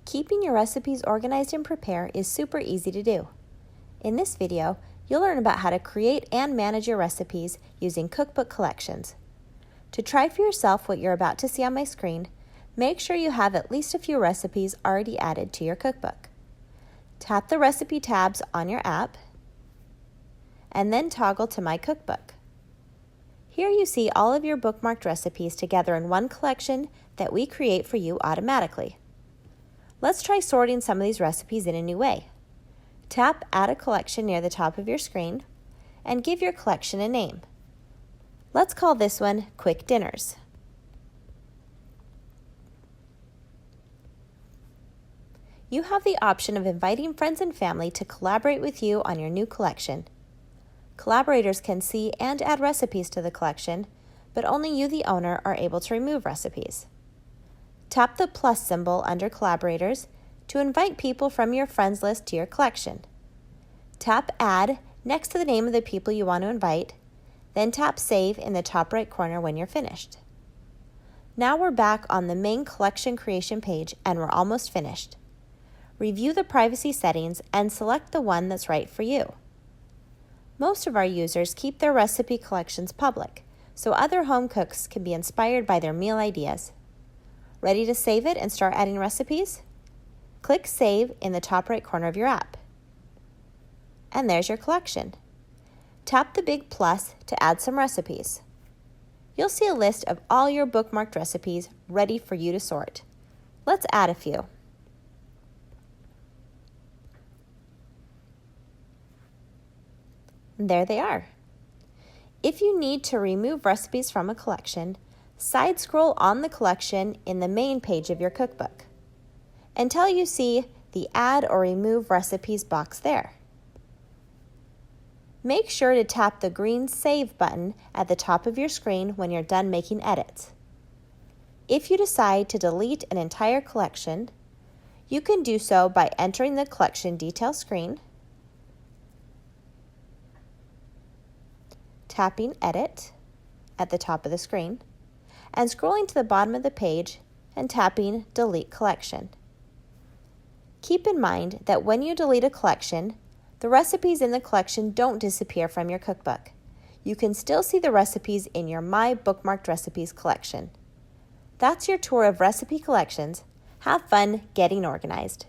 Keeping your recipes organized and prepared is super easy to do. In this video, you'll learn about how to create and manage your recipes using cookbook collections. To try for yourself what you're about to see on my screen, make sure you have at least a few recipes already added to your cookbook. Tap the recipe tabs on your app, and then toggle to My Cookbook. Here you see all of your bookmarked recipes together in one collection that we create for you automatically. Let's try sorting some of these recipes in a new way. Tap Add a Collection near the top of your screen and give your collection a name. Let's call this one Quick Dinners. You have the option of inviting friends and family to collaborate with you on your new collection. Collaborators can see and add recipes to the collection, but only you, the owner, are able to remove recipes. Tap the plus symbol under Collaborators to invite people from your friends list to your collection. Tap Add next to the name of the people you want to invite, then tap Save in the top right corner when you're finished. Now we're back on the main collection creation page and we're almost finished. Review the privacy settings and select the one that's right for you. Most of our users keep their recipe collections public, so other home cooks can be inspired by their meal ideas. Ready to save it and start adding recipes? Click Save in the top right corner of your app. And there's your collection. Tap the big plus to add some recipes. You'll see a list of all your bookmarked recipes ready for you to sort. Let's add a few. There they are. If you need to remove recipes from a collection, side scroll on the collection in the main page of your cookbook until you see the Add or Remove Recipes box there. Make sure to tap the green Save button at the top of your screen when you're done making edits. If you decide to delete an entire collection, you can do so by entering the collection details screen, tapping Edit at the top of the screen, and scrolling to the bottom of the page and tapping Delete Collection. Keep in mind that when you delete a collection, the recipes in the collection don't disappear from your cookbook. You can still see the recipes in your My Bookmarked Recipes collection. That's your tour of recipe collections. Have fun getting organized.